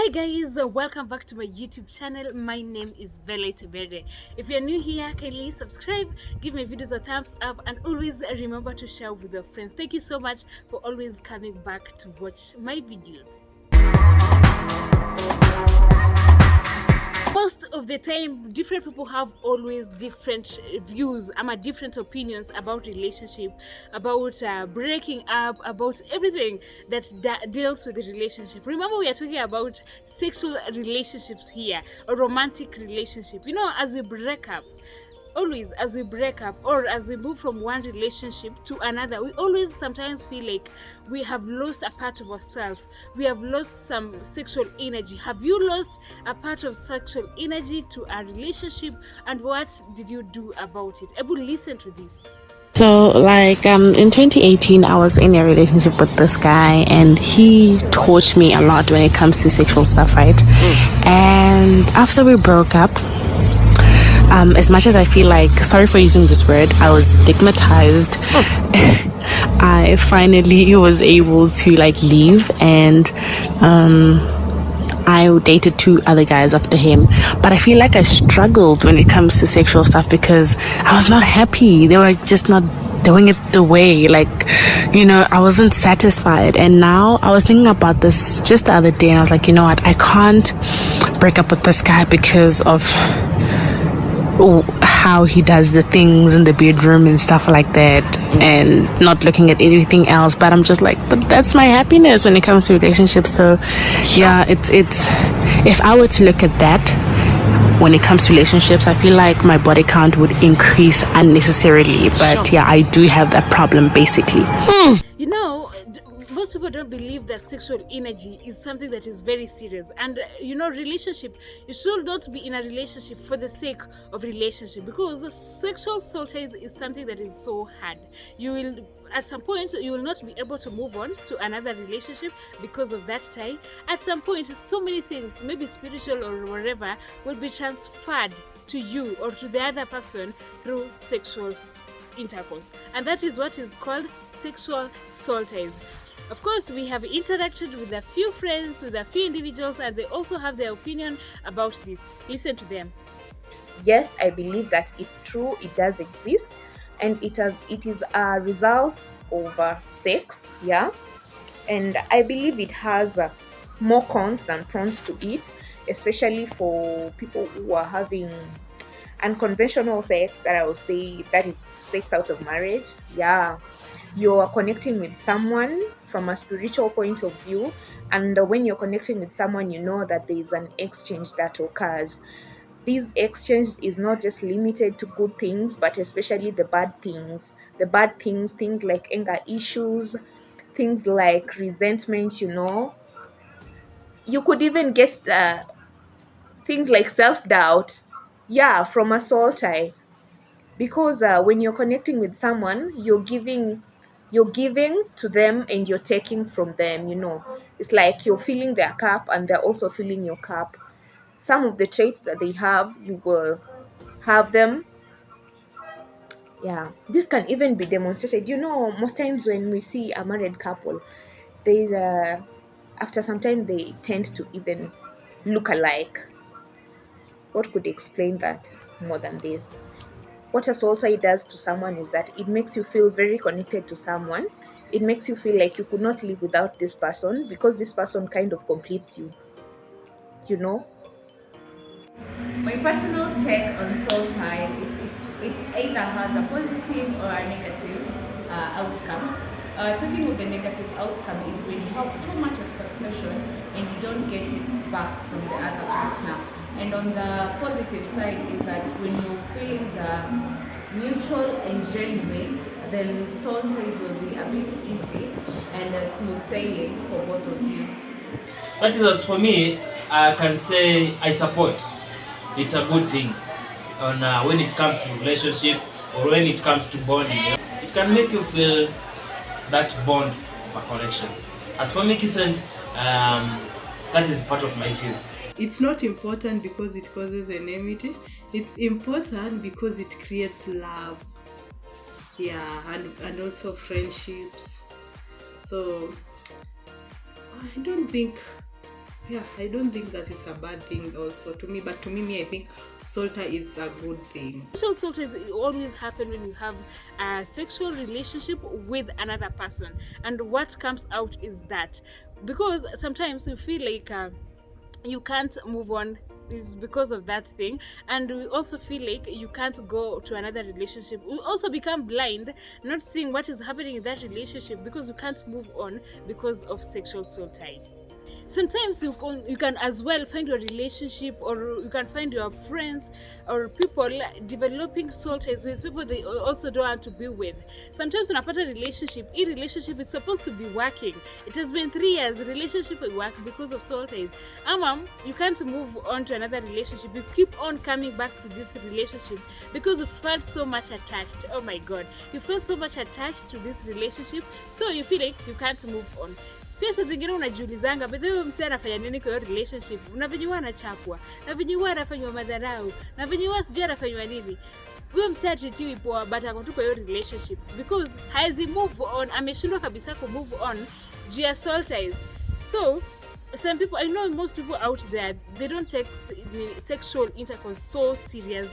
Hi guys, welcome back to my YouTube channel. My name is Bella Tebere. If you're new here, kindly subscribe, give my videos a thumbs up, and always remember to share with your friends. Thank you so much for always coming back to watch my videos. Most of the time, different people have always different views different opinions about relationship, about breaking up, about everything that deals with the relationship. Remember, we are talking about sexual relationships here, a romantic relationship. As we break up, always as we break up or as we move from one relationship to another, we always sometimes feel like we have lost a part of ourselves. We have lost some sexual energy. Have you lost a part of sexual energy to a relationship, and what did you do about it? Ebu, listen to this. So, in 2018, I was in a relationship with this guy, and he taught me a lot when it comes to sexual stuff, right? And after we broke up, as much as I feel like, sorry for using this word, I was stigmatized. I finally was able to leave, and I dated two other guys after him, but I feel like I struggled when it comes to sexual stuff because I was not happy. They were just not doing it the way, I wasn't satisfied. And now I was thinking about this just the other day, and I was like, you know what, I can't break up with this guy because of how he does the things in the bedroom and stuff like that, and not looking at anything else. But I'm just like, but that's my happiness when it comes to relationships. So yeah, it's if I were to look at that when it comes to relationships, I feel like my body count would increase unnecessarily. But yeah, I do have that problem basically. Most people don't believe that sexual energy is something that is very serious. And relationship, you should not be in a relationship for the sake of relationship, because the sexual solitude is something that is so hard. You will, at some point, you will not be able to move on to another relationship because of that tie. At some point, so many things, maybe spiritual or whatever, will be transferred to you or to the other person through sexual intercourse, and that is what is called sexual solitude. Of course, we have interacted with a few friends, with a few individuals, and they also have their opinion about this. Listen to them. Yes, I believe that it's true, it does exist, and it is a result of sex, yeah. And I believe it has more cons than pros to it, especially for people who are having unconventional sex, that I would say that is sex out of marriage. Yeah, you're connecting with someone from a spiritual point of view, and when you're connecting with someone, you know that there is an exchange that occurs. This exchange is not just limited to good things, but especially the bad things. The bad things, things like anger issues, things like resentment, you could even get things like self-doubt, yeah, from a soul tie. Because when you're connecting with someone, you're giving to them and you're taking from them. It's like you're filling their cup and they're also filling your cup. Some of the traits that they have, you will have them. Yeah, this can even be demonstrated. Most times when we see a married couple, there's after some time they tend to even look alike. What could explain that more than this? What a soul tie does to someone is that it makes you feel very connected to someone. It makes you feel like you could not live without this person because this person kind of completes you. You know? My personal take on soul ties, it either has a positive or a negative outcome. Talking of the negative outcome is when you have too much expectation and you don't get it back from the other partner. And on the positive side is that when your feelings are mutual and genuine, then soul ties will be a bit easy and smooth sailing for both of you. That is, as for me, I can say I support. It's a good thing on when it comes to relationship or when it comes to bonding. It can make you feel that bond of a connection. As for me, Kisent, that is part of my view. It's not important because it causes enmity. It's important because it creates love. Yeah, and also friendships. So I don't think Yeah, I don't think that is a bad thing also to me, but to me I think Solta is a good thing. Sexual assault is always happen when you have a sexual relationship with another person, and what comes out is that because sometimes you feel like you can't move on is because of that thing, and we also feel like you can't go to another relationship. We also become blind, not seeing what is happening in that relationship because you can't move on because of sexual soul tie. Sometimes you can as well find your relationship, or you can find your friends or people developing soul ties with people they also don't want to be with. Sometimes unapata relationship, relationship is supposed to be working, it has been 3 years, the relationship will work because of soul ties. You can't move on to another relationship, you keep on coming back to this relationship because you felt so much attached. Oh my god, you felt so much attached to this relationship, so you feel like you can't move on. Pia saa zingine unajiulizanga bedhe huyo msee anafanya nini kwa hiyo relationship, na venye huwa anachapwa, na venye huwa anafanywa madharau, na venye huwa sijui anafanywa nini. Huyo msee atritiwi poa, but ako tu kwa hiyo relationship because haezi move on, ameshindwa kabisa ku move on juu ya soul ties. So some people, I know most people out there, they don't take sexual intercourse so serious.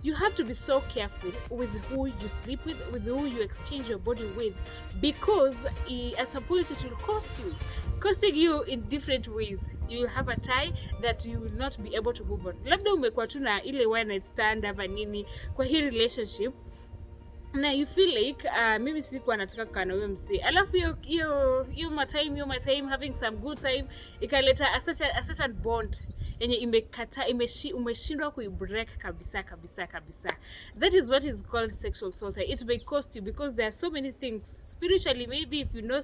You have to be so careful with who you sleep with who you exchange your body with, because at some point it will costing you in different ways. You will have a tie that you will not be able to move on. Labda umekuwa tu na ile one night stand hapa nini kwa hii relationship, na you feel like mimi sikuwa nataka kukaa na huyo msee, alafu hiyo time having some good time ikaleta a certain bond yenye umeshindwa kuibreak kabisa. That is what is called sexual assault. It may cost you because there are so many things spiritually, maybe if you know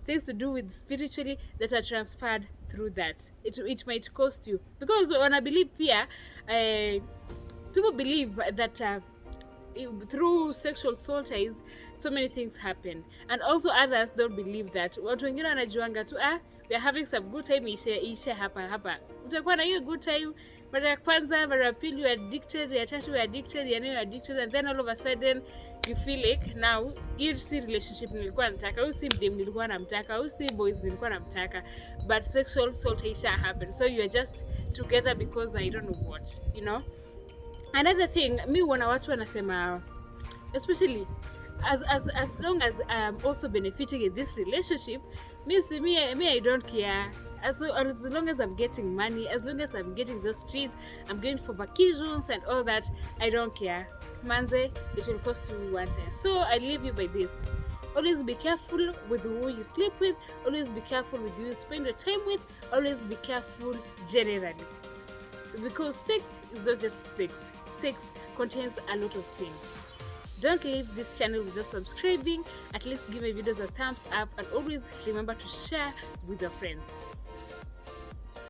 things to do with spiritually that are transferred through that, it might cost you, because when I believe pia people believe that through sexual soul ties so many things happen, and also others don't believe that. Watu wengine wanajuanga tu we are having some good time, ishe hapa. Utakuwa na hiyo good time mara ya kwanza, mara ya pili you are addicted, ya tatu you are addicted, ya nne you are addicted, and then all of a sudden you feel like now hii si relationship nilikuwa nataka, au si mdem nilikuwa namtaka, au si boys nilikuwa namtaka, but sexual soul ties happen, so you are just together because I don't know what, you know. Another thing, mi wana watu wanasema, especially as long as I'm also benefiting in this relationship, me I don't care. As long as I'm getting money, as long as I'm getting those treats, I'm going for vacations and all that, I don't care. Manze, it will cost you one time. So I leave you by this. Always be careful with who you sleep with. Always be careful with who you spend your time with. Always be careful generally. Because sex is not just sex. Sex contains a lot of things. Don't leave this channel without subscribing. At least give my videos a thumbs up, and always remember to share with your friends.